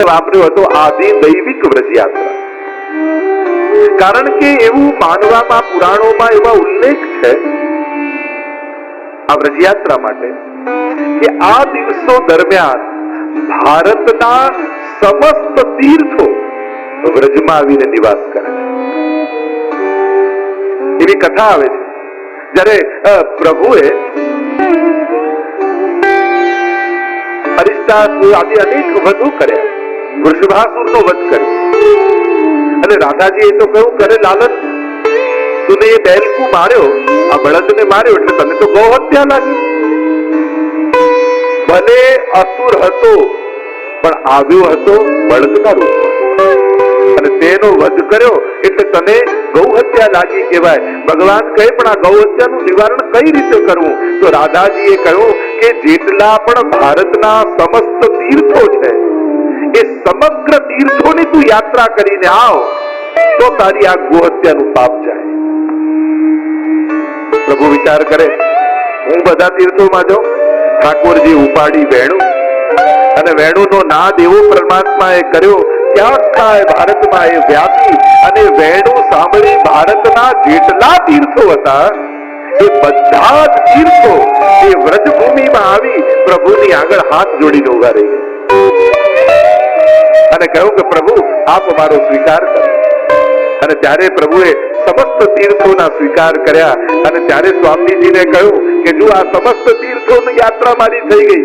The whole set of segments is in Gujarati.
વાપર્યો હતો આદિ દૈવિક વ્રજયાત્રા. કારણ કે એવું માનવામાં પુરાણોમાં એવા ઉલ્લેખ છે આ વ્રજયાત્રા માટે કે આ દિવસો દરમિયાન ભારતના સમસ્ત તીર્થો વ્રજમાં આવીને નિવાસ કરે છે. એવી કથા આવે છે જ્યારે પ્રભુએ અરિષ્ટાસુર આદિ અનેક વધુ કર્યા, વૃષભાસુરનો વધ કર્યો, અને રાધાજી એ તો કહ્યું કરે લાલન તુને એ બેલકુ માર્યો, આ બળદને માર્યો એટલે તને તો ગૌ હત્યા લાગી. ભલે અસુર હતો પણ આવ્યો હતો બળદના રૂપમાં અને તેનો વધ કર્યો એટલે તને ગૌ હત્યા લાગી કહેવાય. ભગવાન કહે પણ આ ગૌ હત્યાનું નિવારણ કઈ રીતે કરવું? તો રાધાજીએ કહ્યું કે જેટલા પણ ભારતના સમસ્ત તીર્થો છે એ સમગ્ર તીર્થોની તું યાત્રા કરીને આવ તો તારી આ ગૌ હત્યાનું પાપ જાય. પ્રભુ વિચાર કરે હું બધા તીર્થોમાં જાઉં. ઠાકોરજી ઉપાડી વેણું અને વેણુનો નાદ એવો પરમાત્માએ કર્યો કે આખા ભારતમાં એ વ્યાપી અને વેણું સાંભળી ભારતના જેટલા તીર્થો હતા એ બધા જ તીર્થો એ વ્રજભૂમિમાં આવી પ્રભુની આગળ હાથ જોડીને ઉભા રહી અને કહ્યું કે પ્રભુ આપ અમારો સ્વીકાર કરો. અને ત્યારે પ્રભુએ સમસ્ત તીર્થોના સ્વીકાર કર્યા અને ત્યારે સ્વામીજીને કહ્યું કે જો આ સમસ્ત તીર્થોની યાત્રા મારી થઈ ગઈ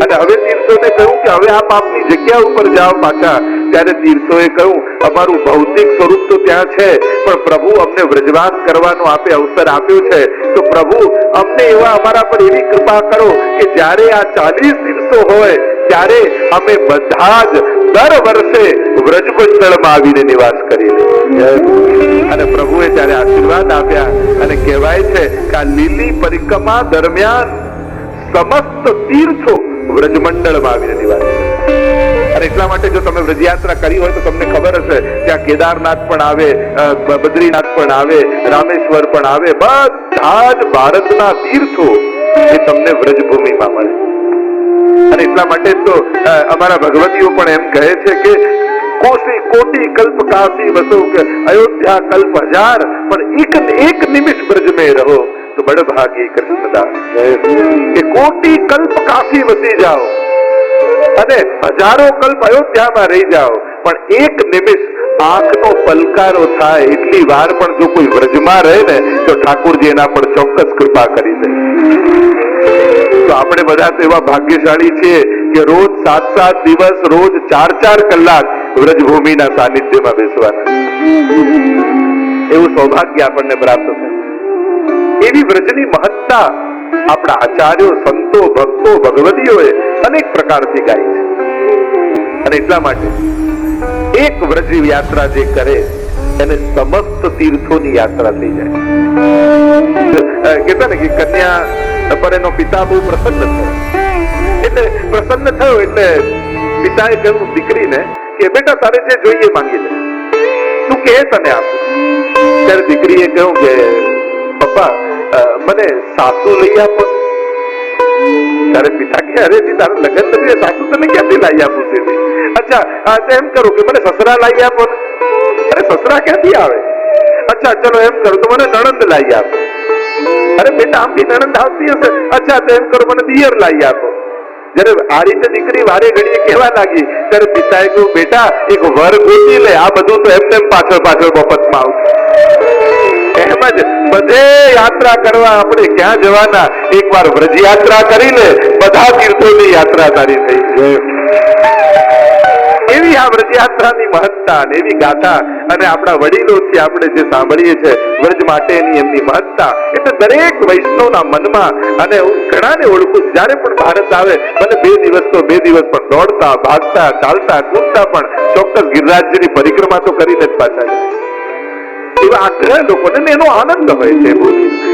અને હવે તીર્થોને કહ્યું કે હવે આપ આપની જગ્યા ઉપર જાઓ પાછા. ત્યારે તીર્થોએ કહ્યું અમારું ભૌતિક સ્વરૂપ તો ત્યાં છે પણ પ્રભુ અમને વ્રજવાસ કરવાનો આપે અવસર આપ્યો છે તો પ્રભુ અમને એવા અમારા પર એવી કૃપા કરો કે જ્યારે આ 40 દિવસો હોય ત્યારે અમે બધા જ દર વર્ષે વ્રજમંડળમાં આવીને નિવાસ કરીએ. અને પ્રભુએ ત્યારે આશીર્વાદ આપ્યા અને કહેવાય છે કે આ લીલી પરિક્રમા દરમિયાન સમસ્ત તીર્થો વ્રજમંડળમાં આવીને નિવાસ કરે. અને એટલા માટે જો તમે વ્રજયાત્રા કરી હોય તો તમને ખબર હશે ત્યાં કેદારનાથ પણ આવે, બદ્રીનાથ પણ આવે, રામેશ્વર પણ આવે, બધા જ ભારતના તીર્થો એ તમને વ્રજભૂમિમાં મળે. અને એટલા માટે તો અમારા ભગવતીઓ પણ એમ કહે છે કે કોટી કલ્પ કાશી વસો કે અયોધ્યા કલ્પ હજાર પણ એક નિમિષ બ્રજ में रहो तो बड़ भागी कृष्णदास. કે કોટી કલ્પ કાશી વસી જાઓ અને હજારો કલ્પ અયોધ્યામાં રહી જાઓ પણ એક નિમિષ આંખનો પલકારો થાય એટલી વાર પણ જો કોઈ વ્રજમાં રહે ને તો ઠાકોરજી એના પર ચોક્કસ કૃપા કરી દે. તો આપણે બધા તો એવા ભાગ્યશાળી છીએ કે રોજ 7-7 દિવસ રોજ 4-4 કલાક વ્રજભૂમિના સાનિધ્યમાં બેસવાના. એવું સૌભાગ્ય આપણને પ્રાપ્ત થાય. એવી વ્રજની મહત્તા આપણા આચાર્યો, સંતો, ભક્તો, ભગવતીઓએ અનેક પ્રકારથી ગાઈ છે. અને એટલા માટે એક વ્રજ યાત્રા જે કરે એને સમસ્ત તીર્થોની યાત્રા થઈ જાય. કહેતા ને કે કન્યા પર એનો પિતા બહુ પ્રસન્ન થયો. એટલે પ્રસન્ન થયો એટલે પિતાએ કહ્યું દીકરીને કે બેટા તારે જે જોઈએ માંગી લે, તું કે તને આપું. ત્યારે દીકરીએ કહ્યું કે પપ્પા મને સાસુ લઈ આપો. ત્યારે પિતા કે અરે જી તારું લગ્ન નથી, સાસુ તને ક્યાંથી લાવી આપું છે? અચ્છા એમ કરું કે મને સસરા લાવી આપો. અરે સસરા ક્યાંથી આવે? અચ્છા ચલો એમ કરું તો મને નણંદ લાવી આપો. અરે બેટા આમ બી નણંદ આવતી હશે. અચ્છા તો એમ કરો મને દિયર લાવી આપો. જયારે આ રીતે દીકરી વારે ઘડીએ કહેવા લાગી ત્યારે પિતાએ કહ્યું બેટા એક વર ગોતી લે, આ બધું તો એમને પાછળ મફતમાં આવશે. એમ જ બધે યાત્રા કરવા આપણે ક્યાં જવાના? એકવાર વ્રજ યાત્રા કરી લે, બધા તીર્થોની યાત્રા તારી થઈ જાય. એવી આ વ્રજ યાત્રાની મહત્તા અને એવી ગાથા અને આપણા વડીલોથી આપણે જે સાંભળીએ છીએ વ્રજ માટેની એમની મહત્તા એટલે દરેક વૈષ્ણવના મનમાં અને ઘણાને ઓળખું જ્યારે પણ ભારત આવે ભલે 2 દિવસ તો 2 દિવસ પણ દોડતા, ભાગતા, ચાલતા, કૂદતા પણ ચોક્કસ ગિરિરાજજીની પરિક્રમા તો કરીને જ પાછા જાય. એવા આગ્રહ લોકોને એનો આનંદ હોય છે.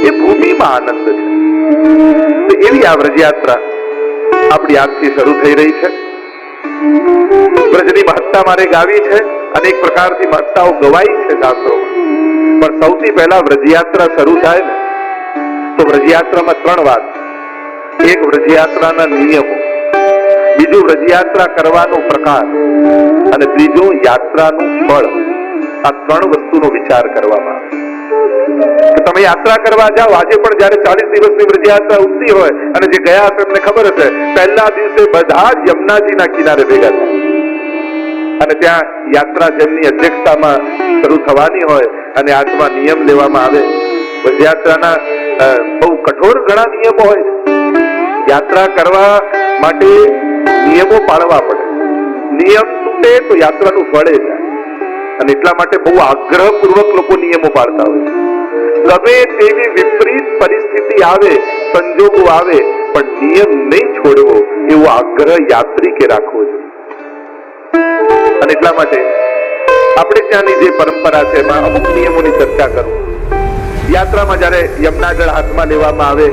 એ ભૂમિમાં આનંદ છે. એવી આ વ્રજયાત્રા આપણી આજથી શરૂ થઈ રહી છે. વ્રજની મહત્તા મારે ગાવી છે. અનેક પ્રકારની મહત્તાઓ ગવાઈ છે શાસ્ત્રોમાં. પણ સૌથી પહેલા વ્રજયાત્રા શરૂ થાય ને તો વ્રજયાત્રામાં 3 વાત. એક વ્રજયાત્રાના નિયમો. બીજું વ્રજયાત્રા કરવાનો પ્રકાર અને ત્રીજું યાત્રાનું ફળ. આ ત્રણ વસ્તુનો વિચાર કરવામાં આવે. તમે યાત્રા કરવા જાઓ, આજે પણ જયારે 40 દિવસની વ્રજયાત્રા ઉઠતી હોય અને જે ગયા હશે એમને ખબર હશે, પહેલા દિવસે બધા જ યમુનાજીના કિનારે ભેગા થાય અને ત્યાં યાત્રા જેમની અધ્યક્ષતામાં શરૂ થવાની હોય અને આજમાં નિયમ લેવામાં આવે. વ્રજયાત્રાના બહુ કઠોર ઘણા નિયમો હોય છે. યાત્રા કરવા માટે નિયમો પાળવા પડે. નિયમ તૂટે તો યાત્રાનું ફળે જાય અને એટલા માટે બહુ આગ્રહપૂર્વક લોકો નિયમો પાળતા હોય. ગમે તેવી વિપરીત પરિસ્થિતિ આવે, સંજોગો આવે, પણ નિયમ નહીં છોડવો એવો આગ્રહ યાત્રિકે રાખવો જોઈએ. અને એટલા માટે આપણે ત્યાંની જે પરંપરા છે એમાં અમુક નિયમોની ચર્ચા કરું. યાત્રામાં જયારે યમુના જળ હાથમાં લેવામાં આવે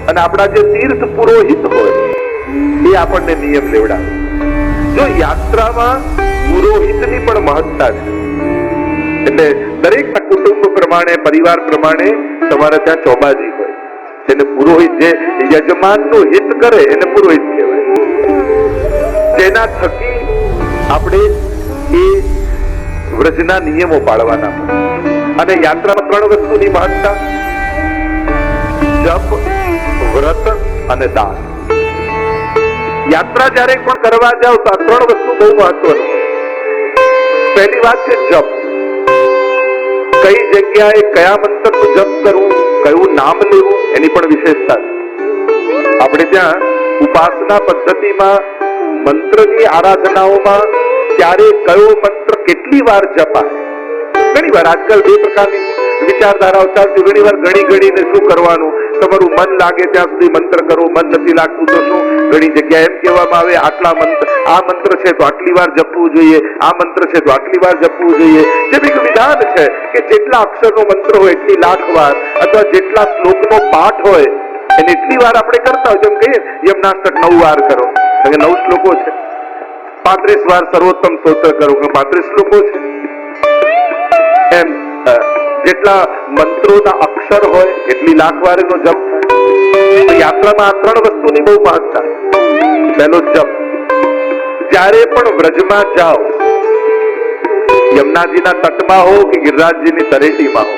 અને આપણા જે તીર્થ પુરોહિત હોય એ આપણને નિયમ લેવડાવે. જો યાત્રામાં પુરોહિતની પણ મહત્તા છે. એટલે દરેક કુટુંબ પ્રમાણે, પરિવાર પ્રમાણે તમારે ત્યાં ચોબાજી હોય. જેને પુરોહિત, જે યજમાનનું હિત કરે એને પુરોહિત કહેવાય. જેના થકી આપણે એ વ્રજના નિયમો પાળવાના હોય. અને યાત્રામાં ત્રણ વસ્તુની મહત્તા: જપ, વ્રત અને દાન. યાત્રા જયારે પણ કરવા જાવ તો આ ત્રણ વસ્તુ બહુ મહત્વનું. પહેલી વાત છે જપ. કઈ જગ્યાએ કયા મંત્રનું જપ કરવું, કયું નામ લેવું, એની પણ વિશેષતા છે. આપણે ત્યાં ઉપાસના પદ્ધતિમાં મંત્રની આરાધનાઓમાં ત્યારે કયો મંત્ર કેટલી વાર જપાય, ઘણી વાર આજકાલ બે પ્રકારની વિચારધારાઓ ચાલતી. ઘણી વાર ગણીને શું કરવાનું, તમારું મન લાગે ત્યાં સુધી મંત્ર કરો, મન નથી લાગતું તો શું. ઘણી જગ્યાએ એમ કહેવામાં આવે આટલા મંત્ર, આ મંત્ર છે તો આટલી વાર જપવું જોઈએ, આ મંત્ર છે તો આટલી વાર જપવું જોઈએ. જેમ એક વિધાન છે કે જેટલા અક્ષરનો મંત્ર હોય એટલી લાખ વાર, અથવા જેટલા શ્લોકનો પાઠ હોય એને એટલી વાર આપણે કરતા હોય. જેમ કહીએ યમનાષ્ટક 9 વાર કરો, 9 શ્લોકો છે. 35 વાર સર્વોત્તમ સ્તોત્ર કરો, 35 શ્લોકો છે. એમ જેટલા મંત્રોના અક્ષર હોય એટલી લાખ વાર એનો જપ થાય. યાત્રામાં આ ત્રણ વસ્તુની બહુ મહત્તા. પહેલો જપ. જ્યારે પણ વ્રજમાં જાઓ, યમુનાજીના તટમાં હો કે ગિરિરાજજીની તળેટીમાં હો,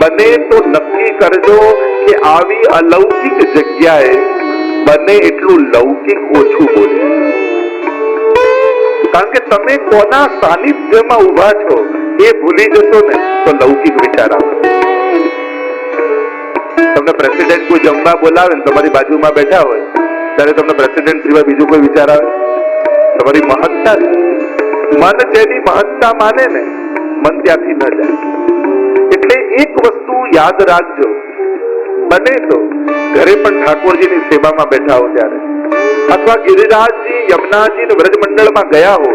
બને તો નક્કી કરજો કે આવી અલૌકિક જગ્યાએ બને એટલું લૌકિક ઓછું બોલે. કારણ કે તમે કોના સાનિધ્યમાં ઉભા છો એ ભૂલી જશો ને તો લૌકિક વિચાર આવે. તમને પ્રેસિડેન્ટ કોઈ જમવા બોલાવે ને તમારી બાજુમાં બેઠા હોય ત્યારે તમને પ્રેસિડેન્ટ સિવાય બીજું કોઈ વિચાર આવે? તમારી મહત્તા છે. મન જેની મહત્તા માને ને મન ત્યાંથી ન જાય. એટલે એક વસ્તુ યાદ રાખજો, બને તો ઘરે પણ ઠાકોરજીની સેવામાં બેઠા હો ત્યારે, અથવા ગિરિરાજજી, યમુનાજી ને વ્રજમંડળમાં ગયા હો,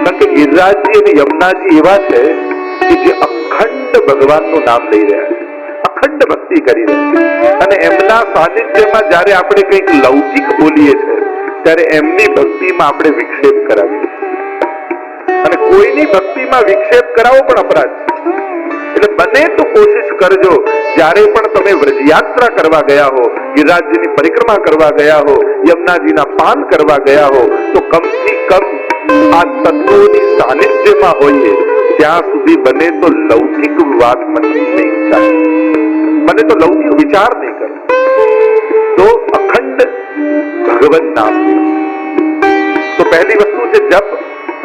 કારણ કે ગિરિરાજજી અને યમુનાજી એવા છે કે જે અખંડ ભગવાનનું નામ લઈ રહ્યા છે, અખંડ ભક્તિ કરી રહ્યા છે. અને એમના સાનિધ્યમાં જયારે આપણે કંઈક લૌકિક બોલીએ છીએ ત્યારે એમની ભક્તિમાં આપણે વિક્ષેપ કરાવીએ. અને કોઈની ભક્તિમાં વિક્ષેપ કરાવો પણ અપરાધ છે. એટલે બને તો કોશિશ કરજો, જ્યારે પણ તમે વ્રજયાત્રા કરવા ગયા હો, ગિરિરાજજીની પરિક્રમા કરવા ગયા હો, યમુનાજીના પાન કરવા ગયા હો, તો કમથી કમ આ તત્વોની સાનિધ્યમાં હોઈએ ત્યાં સુધી બને તો લૌકિક વાત નહીં ચાલે, બને તો લૌકિક વિચાર નહીં કરો, તો અખંડ ભગવત નામ. તો પહેલી વસ્તુ છે જપ,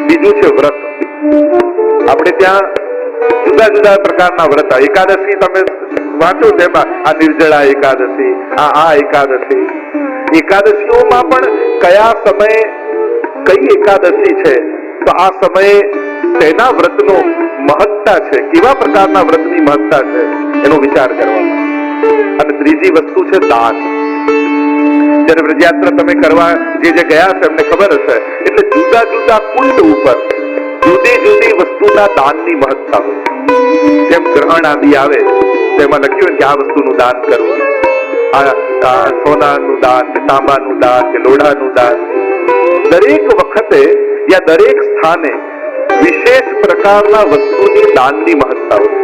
બીજું છે વ્રત. આપણે ત્યાં જુદા જુદા પ્રકારના વ્રત. એકાદશી તમે વાંચો તેમાં આ નિર્જળા એકાદશી, આ એકાદશી. એકાદશીઓમાં પણ કયા સમયે કઈ એકાદશી છે, તો આ સમયે તેના વ્રતનો મહત્તા છે, કેવા પ્રકારના વ્રતની મહત્તા છે એનો વિચાર કરવાનો. અને ત્રીજી વસ્તુ છે દાન. જયારે વ્રજયાત્રા તમે કરવા જે ગયા છે એમને ખબર હશે, એટલે જુદા જુદા કુંડ ઉપર જુદી જુદી વસ્તુના દાનની મહત્તા હોય. જેમ ગ્રહણ આદિ આવે તેમાં લખ્યું કે આ વસ્તુનું દાન કરવું, આ સોનાનું દાન કે તાંબાનું દાન કે લોઢાનું દાન. દરેક વખતે યા દરેક સ્થાને વિશેષ પ્રકારના વસ્તુની દાનની મહત્તા હોય.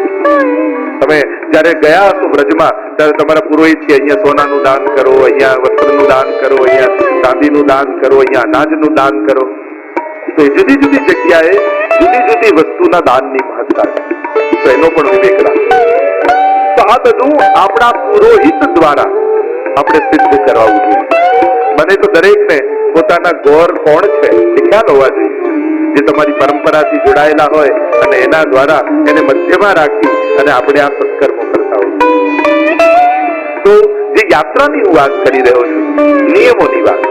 તમે જયારે ગયા હશો વ્રજમાં ત્યારે તમારા પુરોહિત કે અહીંયા સોનાનું દાન કરો, અહીંયા વસ્ત્રનું દાન કરો, અહીંયા ચાંદીનું દાન કરો, અહીંયા અનાજનું દાન કરો. તો એ જુદી જુદી જગ્યાએ જુદી જુદી વસ્તુના દાનની મહત્તા છે. તો એનો પણ વિવેક રાખો. તો આ બધું આપણા પુરોહિત દ્વારા આપણે સિદ્ધ કરાવવું જોઈએ. મને તો દરેકને પોતાના ગોર કોણ છે એ ખ્યાલ હોવા જોઈએ, જે તમારી પરંપરાથી જોડાયેલા હોય અને એના દ્વારા એને મધ્યમાં રાખી અને આપણે આ સત્કર્મો કરતા હોય. તો જે યાત્રાની હું વાત કરી રહ્યો છું, નિયમોની વાત.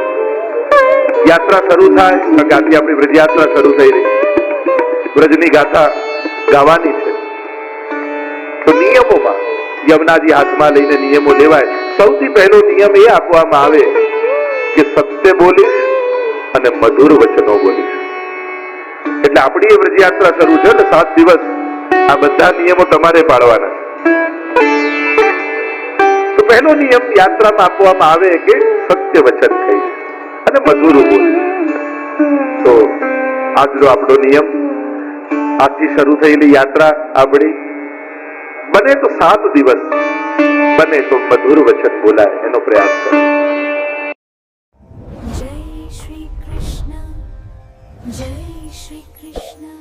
યાત્રા શરૂ થાય, ગાથી આપણી વ્રજયાત્રા શરૂ થઈ રહી, વ્રજની ગાથા ગાવાની છે. તો નિયમોમાં યમુનાજી હાથમાં લઈને નિયમો લેવાય. સૌથી પહેલો નિયમ એ આપવામાં આવે કે સત્ય બોલીશ અને મધુર વચનો બોલીશ. એટલે આપણી એ વ્રજયાત્રા શરૂ છે ને 7 દિવસ, આ બધા નિયમો તમારે પાળવાના. તો પહેલો નિયમ યાત્રામાં આપવામાં આવે કે સત્ય વચન કહીશ અને મધુર બોલીશ. તો આજનો આપણો નિયમ, આજથી શરૂ થયેલી યાત્રા આપણી, બને તો 7 દિવસ, બને તો મધુર વચન બોલાય એનો પ્રયાસ કરો. જય શ્રી કૃષ્ણ, જય શ્રી કૃષ્ણ.